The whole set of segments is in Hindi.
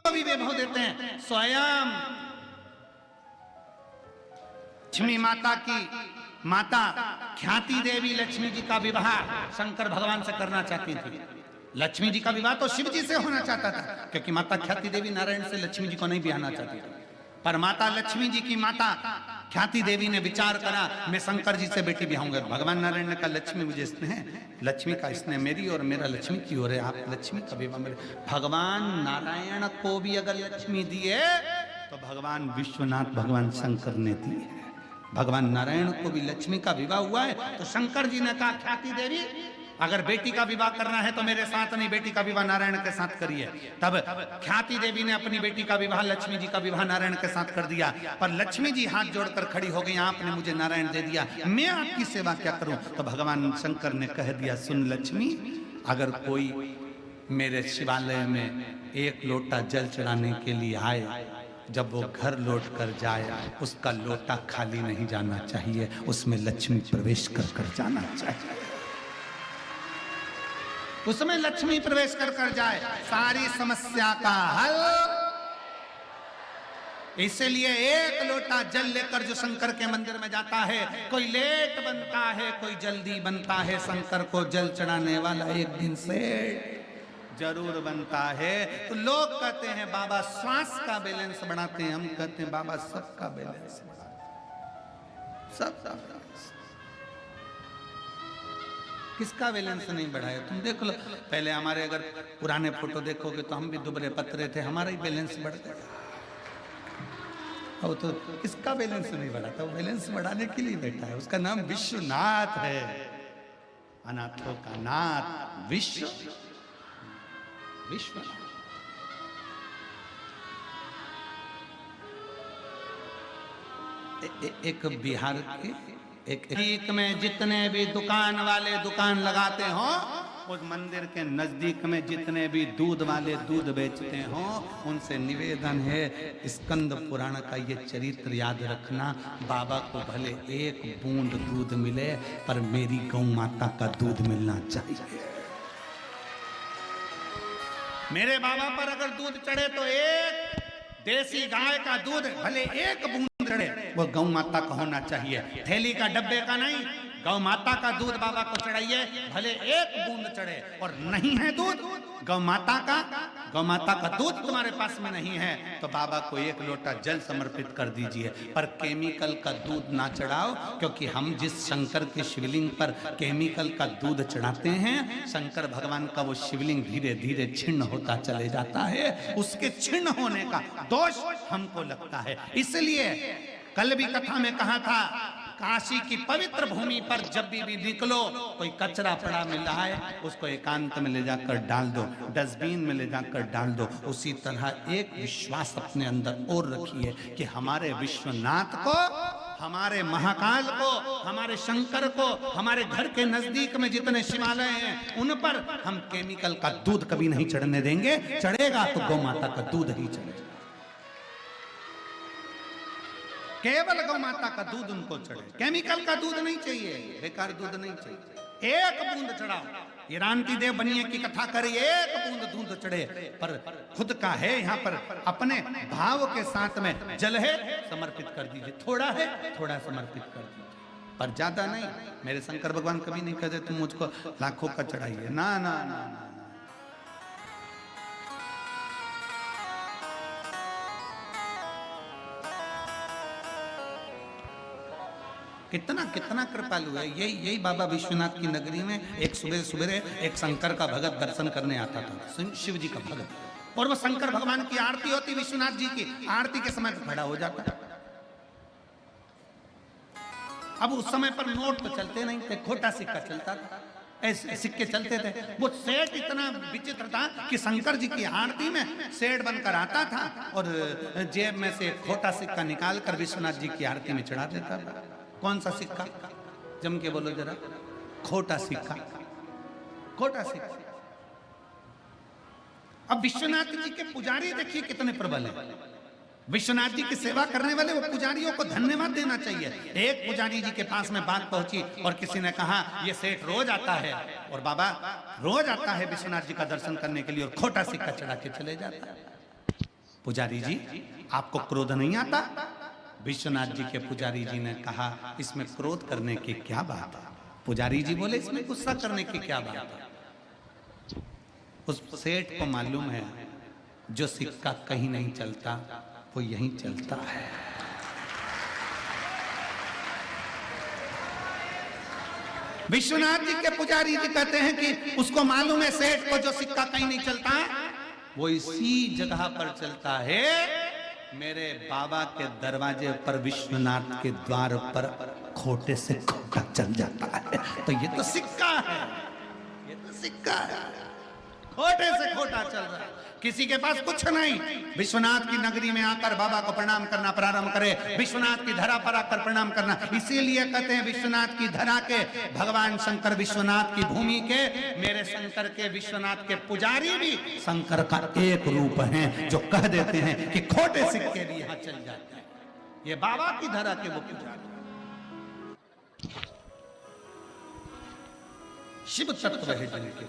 भी वैभव देते हैं। स्वयं लक्ष्मी माता की माता ख्याति देवी लक्ष्मी जी का विवाह शंकर भगवान से करना चाहती थी। लक्ष्मी जी का विवाह तो शिव जी से होना चाहता था, क्योंकि माता ख्याति देवी नारायण से लक्ष्मी जी को नहीं ब्याहना चाहती थी। पर माता लक्ष्मी जी की माता ख्याति देवी ने विचार करा, मैं शंकर जी से बेटी ब्याहूंगा। भगवान नारायण ने कहा, लक्ष्मी मुझे स्नेह है, लक्ष्मी का स्नेह मेरी और मेरा लक्ष्मी की ओर है, आप लक्ष्मी का विवाह मेरे। भगवान नारायण को भी अगर लक्ष्मी दिए तो भगवान विश्वनाथ भगवान शंकर ने दी है। भगवान नारायण को भी लक्ष्मी का विवाह हुआ है, तो शंकर जी ने कहा, ख्याति देवी अगर बेटी का विवाह करना है तो मेरे साथ नहीं, बेटी का विवाह नारायण के साथ करिए। तब ख्याति देवी ने अपनी बेटी का विवाह लक्ष्मी जी का विवाह नारायण के साथ कर दिया। पर लक्ष्मी जी हाथ जोड़कर खड़ी हो गई, आपने मुझे नारायण दे दिया, मैं आपकी सेवा क्या करूं। तो भगवान शंकर ने कह दिया, सुन लक्ष्मी, अगर कोई मेरे शिवालय में एक लोटा जल चढ़ाने के लिए आए, जब वो घर लौट कर जाए उसका लोटा खाली नहीं जाना चाहिए, उसमें लक्ष्मी प्रवेश कर जाना चाहिए, उसमें लक्ष्मी प्रवेश कर जाए, सारी समस्या का हल। इसलिए एक लोटा जल लेकर जो शंकर के मंदिर में जाता है, कोई लेट बनता है कोई जल्दी बनता है, शंकर को जल चढ़ाने वाला एक दिन से जरूर बनता है। तो लोग कहते हैं बाबा श्वास का बैलेंस बढ़ाते हैं, हम कहते हैं बाबा सबका बैलेंस बढ़ाते, सबका बैलेंस। किसका बैलेंस नहीं बढ़ाया? तुम देख लो, पहले हमारे अगर पुराने फोटो देखोगे तो हम भी दुबले पतरे थे, हमारा ही बैलेंस बढ़ गया। अब तो किसका बैलेंस नहीं बढ़ाता, वो बैलेंस बढ़ाने के लिए बैठा है, उसका नाम विश्वनाथ है, अनाथों का नाथ विश्वनाथ। एक बिहार के एक में जितने भी दुकान वाले दुकान लगाते हो, उस मंदिर के नजदीक में जितने भी दूध वाले दूध बेचते हो, उनसे निवेदन है, स्कंद पुराण का ये चरित्र याद रखना। बाबा को भले एक बूंद दूध मिले, पर मेरी गौ माता का दूध मिलना चाहिए। मेरे बाबा पर अगर दूध चढ़े तो एक देसी गाय का दूध भले एक बूंद चढ़े, वो गौ माता का होना चाहिए, थैली का डब्बे का नहीं। गौ माता का दूध बाबा को चढ़ाइए, भले एक बूंद चढ़े। और नहीं है दूध गौ माता का दूध तुम्हारे पास में नहीं है तो बाबा को एक लोटा जल समर्पित कर दीजिए, पर केमिकल का दूध ना चढ़ाओ, क्योंकि हम जिस शंकर के शिवलिंग पर केमिकल का दूध चढ़ाते हैं, शंकर भगवान का वो शिवलिंग धीरे धीरे छिन्न होता चले जाता है, उसके छिन्न होने का दोष हमको लगता है। इसलिए कल भी कथा में कहा था, काशी की पवित्र भूमि पर जब भी निकलो, कोई कचरा पड़ा मिल रहा है उसको एकांत में ले जाकर डाल दो, डस्टबिन में ले जाकर डाल दो। उसी तरह एक विश्वास अपने अंदर और रखिए कि हमारे विश्वनाथ को, हमारे महाकाल को, हमारे शंकर को, हमारे घर के नजदीक में जितने शिवालय हैं उन पर हम केमिकल का दूध कभी नहीं चढ़ने देंगे। चढ़ेगा तो गौ माता का दूध ही चढ़ेगा, केवल गौ माता का दूध उनको चढ़े, केमिकल का दूध नहीं चाहिए, बेकार दूध नहीं चाहिए। एक बूंद चढ़ाओ, ये रांति देव बनिए की कथा करिए, एक बूंद दूध चढ़े, पर खुद का है यहाँ पर, अपने भाव के साथ में जल है समर्पित कर दीजिए, थोड़ा है थोड़ा समर्पित कर दीजिए, पर ज्यादा नहीं। मेरे शंकर भगवान कभी नहीं कहते तुम मुझको लाखों का चढ़ाइए, ना ना ना ना। कितना कितना कृपालु है। यही बाबा विश्वनाथ की नगरी में एक सुबह एक शंकर का भगत दर्शन करने आता था, शिव जी का भगत, और वो शंकर भगवान की आरती होती, विश्वनाथ जी की आरती के समय खड़ा हो जाता। अब उस समय पर नोट तो चलते नहीं थे, खोटा सिक्का चलता था, ऐसे सिक्के चलते थे। वो सेठ इतना विचित्र था कि शंकर जी की आरती में सेठ बनकर आता था और जेब में से खोटा सिक्का निकाल कर विश्वनाथ जी की आरती में चढ़ा देता था। कौन सा सिक्का? जम के बोलो जरा। खोटा सिक्का, खोटा सिक्का। अब विश्वनाथ जी के पुजारी देखिए कितने प्रबल हैं। विश्वनाथ जी की सेवा करने वाले वो पुजारियों को धन्यवाद देना चाहिए। एक पुजारी जी के पास में बात पहुंची और किसी ने कहा ये सेठ रोज आता है, और बाबा रोज आता है विश्वनाथ जी का दर्शन करने के लिए और खोटा सिक्का चढ़ा के चले जाता है। पुजारी जी आपको क्रोध नहीं आता? विश्वनाथ जी के पुजारी जी ने कहा इसमें क्रोध करने की क्या बात है? पुजारी जी बोले इसमें गुस्सा करने की क्या बात है? उस सेठ को मालूम है जो सिक्का कहीं नहीं चलता वो यहीं चलता है। विश्वनाथ जी के पुजारी जी कहते हैं कि उसको मालूम है सेठ को जो सिक्का कहीं नहीं चलता वो इसी जगह पर चलता है। मेरे बाबा के दरवाजे पर विश्वनाथ के द्वार पर खोटे से खोटा चल जाता है। तो ये तो सिक्का है, ये तो सिक्का है, खोटे से खोटा चल रहा है। किसी के पास कुछ नहीं, विश्वनाथ की नगरी में आकर बाबा को प्रणाम करना प्रारंभ करे, विश्वनाथ की धरा पर आकर प्रणाम करना। इसीलिए कहते हैं विश्वनाथ की धरा के भगवान शंकर, विश्वनाथ की भूमि के मेरे शंकर के विश्वनाथ के पुजारी भी शंकर का एक रूप हैं जो कह देते हैं कि खोटे सिक्के भी यहां चल जाते हैं। ये बाबा की धरा के वो पुजारी शिव तत्व है जिनके।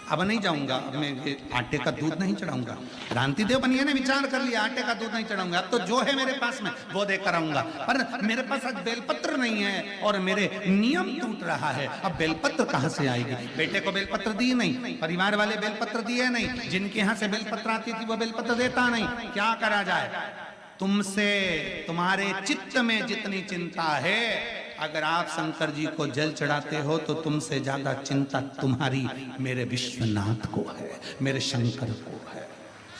अब नहीं जाऊंगा, अब मैं आटे का दूध नहीं चढ़ाऊंगा। क्रांति देव बनिए ने विचार कर लिया आटे का दूध नहीं चढ़ाऊंगा। अब तो जो है मेरे पास में वो देकर आऊंगा, पर मेरे पास आज बेलपत्र नहीं है और मेरे नियम टूट रहा है। अब बेलपत्र कहां से आएगी? बेटे को बेलपत्र दिए नहीं, परिवार वाले बेलपत्र दिए नहीं, जिनके यहां से बेलपत्र आती थी वो बेलपत्र देता नहीं। क्या करा जाए? तुमसे तुम्हारे चित्त में जितनी चिंता है, अगर आप शंकर जी को जल चढ़ाते हो तो तुमसे ज्यादा चिंता तुम्हारी मेरे विश्वनाथ को है, मेरे शंकर को है।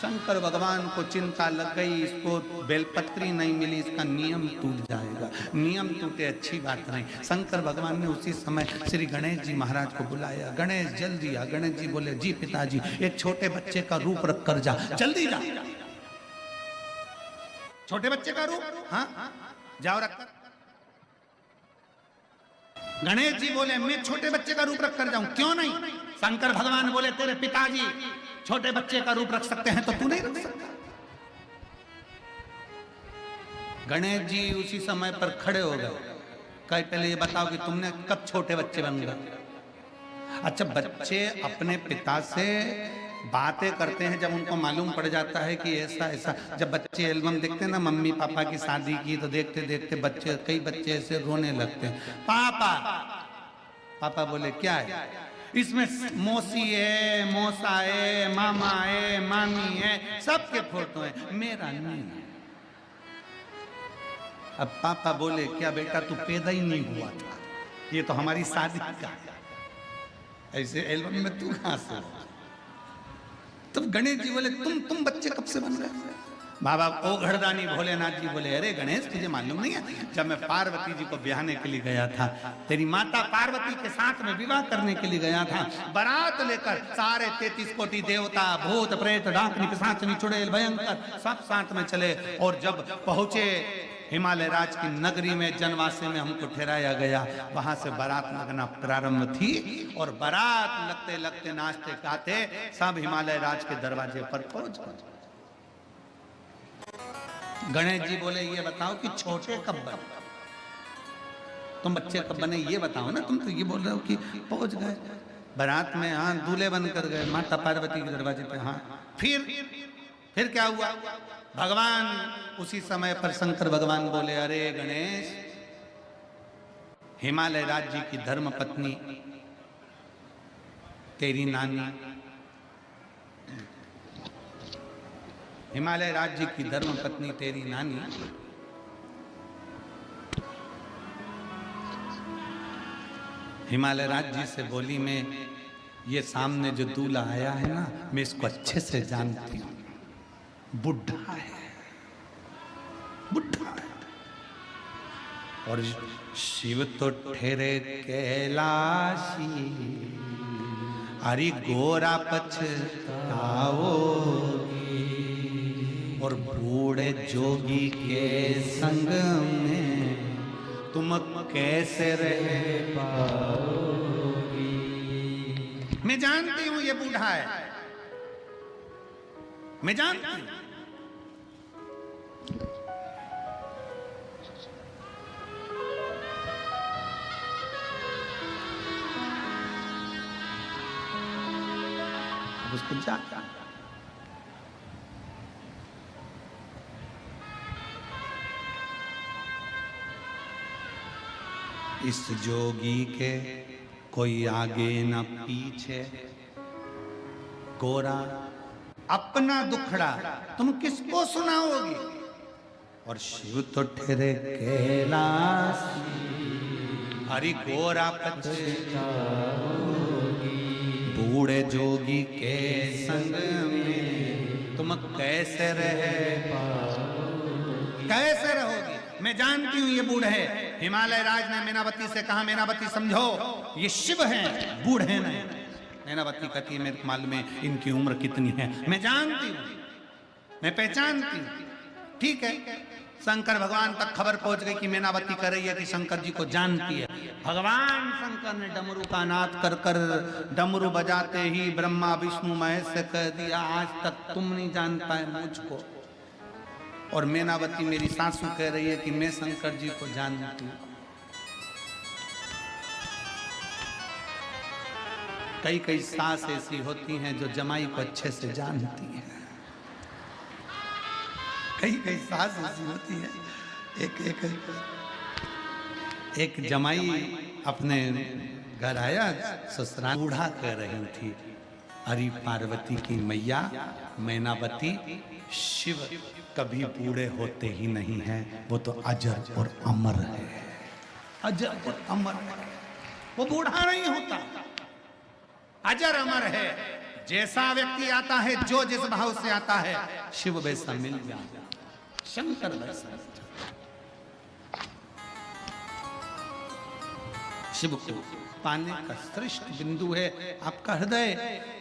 शंकर भगवान को चिंता लग गई, इसको बेलपत्री नहीं मिली, इसका नियम टूट जाएगा। नियम टूटे अच्छी बात नहीं। शंकर भगवान ने उसी समय श्री गणेश जी महाराज को बुलाया। गणेश जल दिया। गणेश जी बोले जी पिताजी, एक छोटे बच्चे का रूप रख कर जा, जल्दी जा। छोटे बच्चे का रूप? हाँ जाओ रखकर। गणेश जी बोले मैं छोटे बच्चे का रूप रख कर जाऊं? क्यों नहीं? शंकर भगवान बोले तेरे पिताजी छोटे बच्चे का रूप रख सकते हैं तो तू नहीं रख सकता। गणेश जी उसी समय पर खड़े हो गए। कहे पहले ये बताओ कि तुमने कब छोटे बच्चे बन गए? अच्छा, बच्चे अपने पिता से बातें करते हैं जब उनको मालूम पड़ जाता है कि ऐसा ऐसा। जब बच्चे एल्बम देखते हैं ना मम्मी पापा की शादी की, तो देखते देखते बच्चे, कई बच्चे ऐसे रोने लगते हैं। पापा पापा बोले क्या है? इसमें मौसी है, मौसा है, मामा है, मामी है, सबके फोटो है, मेरा नहीं है। अब पापा बोले क्या बेटा तू पैदा ही नहीं हुआ था, ये तो हमारी शादी का, ऐसे एल्बम में तू कहां से? तब गणेश जी बोले तुम बच्चे कब से बन रहे? बाबा ओ घरदानी भोलेनाथ जी बोले अरे गणेश तुझे मालूम नहीं है, जब मैं पार्वती जी को ब्याहने के लिए गया था, तेरी माता पार्वती के साथ में विवाह करने के लिए गया था, बारात लेकर सारे 33 कोटि देवता, भूत प्रेत, डाकनी, पिशाचनी, चुड़ैल, भयंकर सब साथ में चले। और जब पहुंचे हिमालय राज की नगरी में, जनवासे में हमको ठहराया गया, वहां से बारात लगना प्रारंभ थी। और बारात लगते लगते नाचते गाते सब हिमालय राज के दरवाजे पर पहुंच गए। गणेश जी बोले ये बताओ कि छोटे कब बने, तुम बच्चे कब बने ये बताओ ना। तुम तो ये बोल रहे हो कि पहुंच गए बारात में, हाँ दूल्हे बनकर गए माता पार्वती के दरवाजे पे। हाँ फिर क्या हुआ? भगवान उसी समय पर शंकर भगवान बोले अरे गणेश, हिमालय राज जी की धर्म पत्नी तेरी नानी, हिमालय राज जी की धर्म पत्नी तेरी नानी हिमालय राज जी से बोली मैं ये सामने जो दूल्हा आया है ना, मैं इसको अच्छे से जानती हूँ, बुढ़ा है, बुढ़ा है। और शिव तो ठहरे कैलाशी, अरे गोरा पछताओगी, और बूढ़े जोगी के संग में तुम कैसे रह पाओगी। मैं जानती हूं ये बूढ़ा है, मैं जानती हूं। उसको जा इस जोगी के कोई आगे न पीछे, गोरा अपना दुखड़ा तुम किसको सुनाओगी? और शिव तो ठहरे कैलाश, हरि गोरा पछताओगी, बूढ़े जोगी के संग में तुम कैसे रहोगी? मैं जानती हूं ये बूढ़े है। हिमालय राज ने मीनावती से कहा, मीनावती समझो ये शिव हैं, बूढ़े नहीं। मीनावती कहती है मेरे को मालूम है इनकी उम्र कितनी है, मैं जानती हूं, मैं पहचानती हूं। ठीक है, शंकर भगवान तक खबर पहुंच गई कि मीनावती कह रही है कि शंकर जी को जानती है। भगवान शंकर ने डमरू का नाद कर कर डमरू बजाते ही ब्रह्मा विष्णु महेश से कह दिया, आज तक तुम नहीं जान पाए मुझको। और मीनावती मेरी सासू कह रही है कि मैं शंकर जी को जानती हूं। कई कई सास ऐसी होती हैं जो जमाई को अच्छे से जानती हैं। कई कई सास ऐसी होती है। एक जमाई अपने घर आया, ससुराल बूढ़ा कह रही थी, अरे पार्वती की मैया मैनावती, शिव कभी बूढ़े होते ही नहीं हैं, वो तो अजर और अमर है, अजर और अमर है, वो बूढ़ा नहीं होता, अजर अमर है। जैसा व्यक्ति आता है, जो जिस भाव से आता है, शिव वैसा मिल जाता, शंकर वैसा। शिव को पाने का श्रेष्ठ बिंदु है आपका हृदय।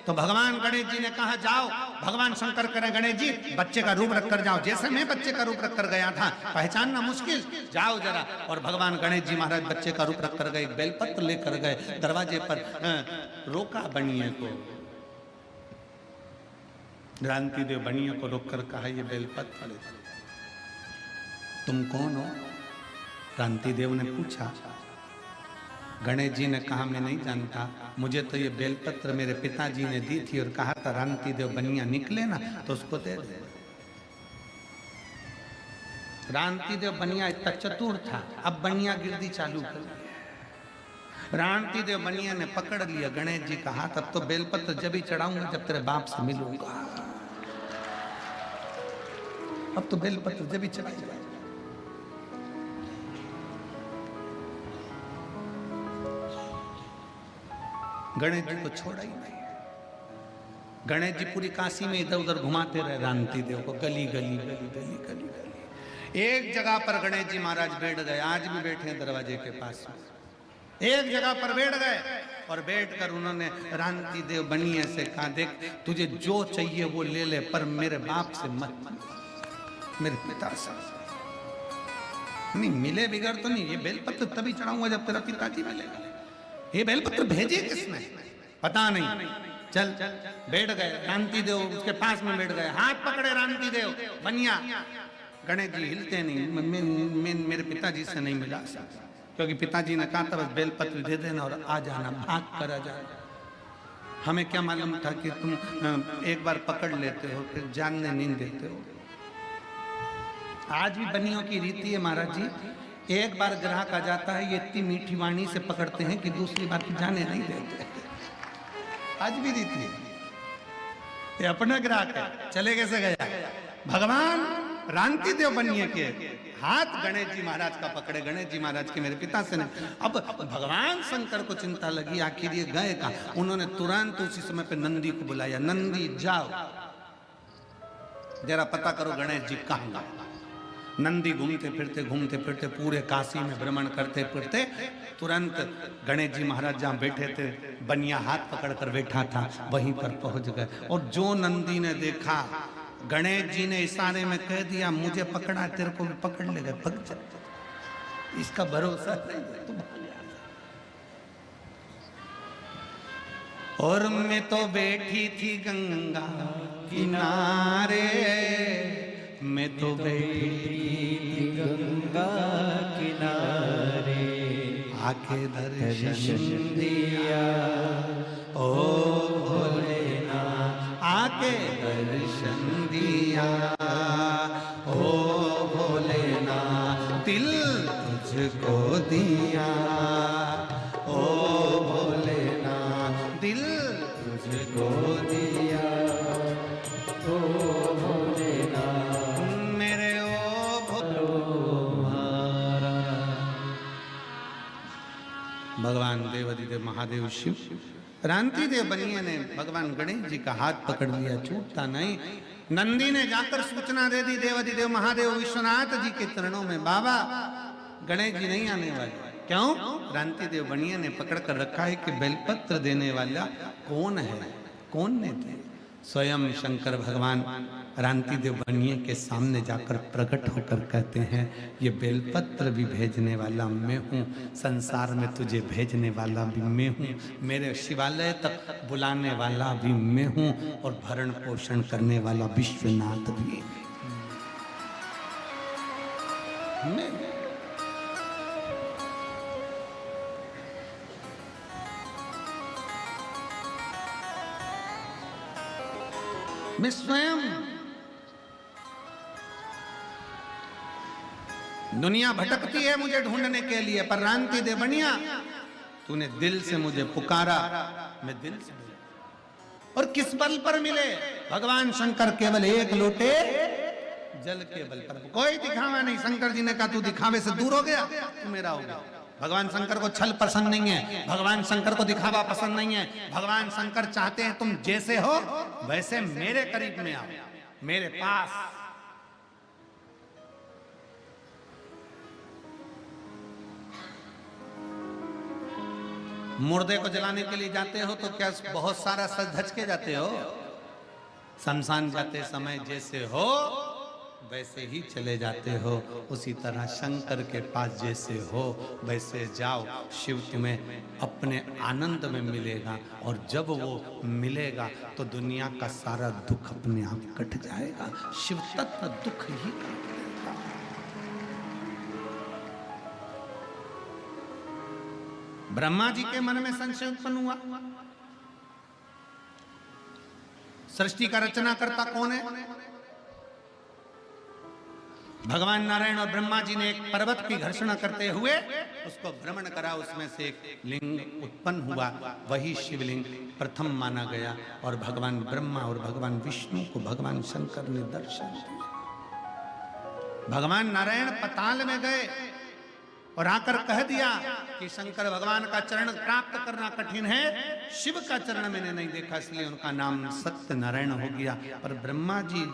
तो भगवान गणेश जी ने कहा जाओ, भगवान शंकर करें गणेश जी बच्चे का रूप रख कर जाओ, जैसे मैं बच्चे का रूप रख कर गया था, पहचानना मुश्किल, जाओ जरा। और भगवान गणेश जी महाराज बच्चे का रूप रख कर गए, बेलपत्र लेकर गए, दरवाजे पर रोका बनिए को, क्रांति देव बनिए को रोक कर कहा, ये बेलपत्र तुम कौन हो? क्रांति देव ने पूछा। गणेश जी ने कहा मैं नहीं जानता, मुझे तो ये बेलपत्र मेरे पिताजी ने दी थी और कहा था क्रांति देव बनिया निकले ना तो उसको दे दे। क्रांति देव बनिया इतना चतुर था, अब बनिया गिरदी चालू कर दी। क्रांति देव बनिया ने पकड़ लिया गणेश जी का हाथ, अब तो बेलपत्र जब ही चढ़ाऊंगा जब तेरे बाप से मिलूंगा, अब तो बेलपत्र जब ही चढ़ाऊंगा। गणेश जी को छोड़ा ही नहीं। गणेश जी पूरी काशी में इधर उधर घुमाते रहे क्रांति देव को, गली गली गली गली गली गली। एक जगह पर गणेश जी महाराज बैठ गए, आज भी बैठे हैं दरवाजे के पास। एक जगह पर बैठ गए और बैठकर उन्होंने क्रांति देव बनिए से कहा, देख तुझे जो चाहिए वो ले ले, पर मेरे बाप से मत, मेरे पिता से नहीं। मिले बिगड़ तो नहीं, ये बेलपत्र तभी चढ़ाऊंगा जब तेरा पिताजी मिलेगा। ये बेलपत्र भेजे किसने पता नहीं। चल बैठ गए, क्रांति देव उसके पास में बैठ गए, हाथ पकड़े क्रांति देव बनिया। गणेश जी हिलते नहीं, मैं मेरे पिताजी से नहीं मिला सकता, क्योंकि पिताजी ने कहा था बस बेलपत्र दे देना और आ जाना, भाग कर आ जाना। हमें क्या मालूम था कि तुम एक बार पकड़ लेते हो फिर जानने नहीं देते हो। आज भी बनियों की रीति है महाराज जी, एक बार ग्राहक आ जाता है, ये इतनी मीठी वाणी से पकड़ते हैं कि दूसरी बार की जाने नहीं देते। आज भी रीति है, ये अपना ग्राहक है, चले कैसे गया। भगवान क्रांति देव बनिए के हाथ गणेश जी महाराज का पकड़े, गणेश जी महाराज के मेरे पिता से नहीं। अब भगवान शंकर को चिंता लगी, आखिर ये गए कहाँ। उन्होंने तुरंत उसी समय पे नंदी को बुलाया, नंदी जाओ जरा पता करो गणेश जी कहाँ गए। नंदी घूमते फिरते पूरे काशी में भ्रमण करते फिरते तुरंत गणेश जी महाराज जहाँ बैठे थे, बनिया हाथ पकड़ कर बैठा था, वहीं पर पहुंच गए। और जो नंदी ने देखा, गणेश जी ने इशारे में कह दिया मुझे पकड़ा, तेरे को भी पकड़ लेगा, भग जा, इसका भरोसा नहीं तुम। और मैं तो बैठी थी गंगा किनारे, मैं तो बैठी थी गंगा किनारे, आके दर्शन दिया ओ भोलेनाथ, आके दर्शन दिया ओ भोलेनाथ, दिल तुझको दिया महादेव शिव। रांति देव बनिए ने भगवान गणेश जी का हाथ पकड़ लिया, छूटता नहीं। नंदी ने जाकर सूचना दे दी देवाधिदेव महादेव विश्वनाथ जी के चरणों में, बाबा गणेश जी नहीं आने वाले। क्यों? रांति देव बनिए ने पकड़ कर रखा है कि बेलपत्र देने वाला कौन है, कौन ने थे? स्वयं शंकर भगवान रांति देव बनिए के सामने जाकर प्रकट होकर कहते हैं, ये बेलपत्र भी भेजने वाला मैं हूँ, संसार में तुझे भेजने वाला भी मैं हूँ, मेरे शिवालय तक बुलाने वाला भी मैं हूँ, और भरण पोषण करने वाला विश्वनाथ भी मैं। मैं स्वयं। दुनिया भटकती है मुझे ढूंढने के लिए, पर रांति दे बनिया तूने दिल से मुझे पुकारा, मैं दिल से मिला। और किस बल पर मिले? भगवान शंकर केवल एक लोटे जल के बल पर। कोई दिखावा नहीं। शंकर जी ने कहा तू दिखावे से दूर हो गया, तू मेरा हो गया। भगवान शंकर को छल पसंद नहीं है, भगवान शंकर को दिखावा पसंद नहीं है। भगवान शंकर चाहते हैं तुम जैसे हो वैसे मेरे करीब में आओ, मेरे पास। मुर्दे को जलाने के लिए जाते हो तो क्या बहुत सारा सज धज के जाते हो? शमशान जाते समय जैसे हो वैसे ही चले जाते हो। उसी तरह शंकर के पास जैसे हो वैसे जाओ, शिव तुम्हें अपने आनंद में मिलेगा, और जब वो मिलेगा तो दुनिया का सारा दुख अपने आप कट जाएगा। शिव तत्व दुख ही काट देगा। ब्रह्मा जी के मन में संशय उत्पन्न हुआ, सृष्टि का रचना करता कौन है? भगवान नारायण और ब्रह्मा जी ने एक पर्वत की घर्षणा करते हुए उसको भ्रमण करा, उसमें से एक लिंग उत्पन्न हुआ, वही शिवलिंग प्रथम माना गया। और भगवान ब्रह्मा और भगवान विष्णु को भगवान शंकर ने दर्शन दिया। भगवान नारायण पताल में गए और आकर कह दिया कि शंकर भगवान का चरण प्राप्त करना कठिन है, शिव का चरण मैंने नहीं देखा, इसलिए उनका नाम सत्य नारायण हो गया। पर ब्रह्मा जी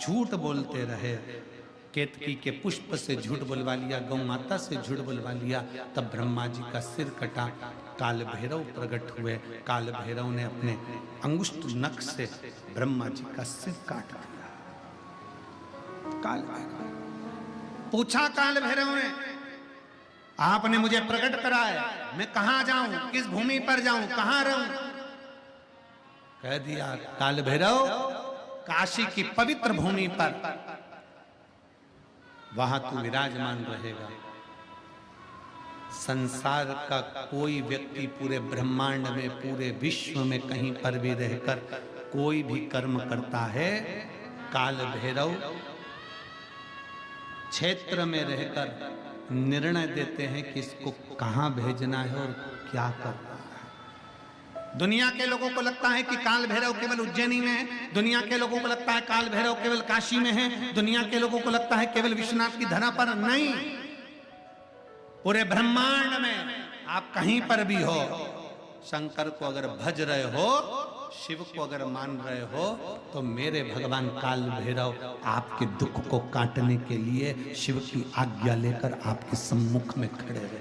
झूठ बोलते रहे, केतकी के पुष्प से झूठ बुलवा लिया, गौ माता से झूठ बुलवा लिया। तब ब्रह्मा जी का सिर कटा, काल भैरव प्रकट हुए। काल भैरव ने अपने अंगुष्ठ नख से ब्रह्मा जी का सिर काट दिया। काल भैरव पूछा, काल भैरव ने आपने मुझे प्रकट कराया, मैं कहां जाऊं, किस भूमि पर जाऊं, कहां रहूं? कह दिया काल भैरव, काशी की पवित्र भूमि पर, वहां तू विराजमान रहेगा। संसार का कोई व्यक्ति पूरे ब्रह्मांड में, पूरे विश्व में कहीं पर भी रहकर कोई भी कर्म करता है, काल भैरव क्षेत्र में रहकर निर्णय देते हैं कि इसको कहां भेजना है और क्या करना है। दुनिया के लोगों को लगता है कि काल भैरव केवल उज्जैनी में है, दुनिया के लोगों को लगता है काल भैरव केवल काशी में है, दुनिया के लोगों को लगता है केवल विश्वनाथ की धरा पर। नहीं, पूरे ब्रह्मांड में आप कहीं पर भी हो, शंकर को अगर भज रहे हो, शिव को अगर मान रहे हो, तो मेरे भगवान काल भैरव आपके दुख को काटने के लिए शिव की आज्ञा लेकर आपके सम्मुख में खड़े रहे।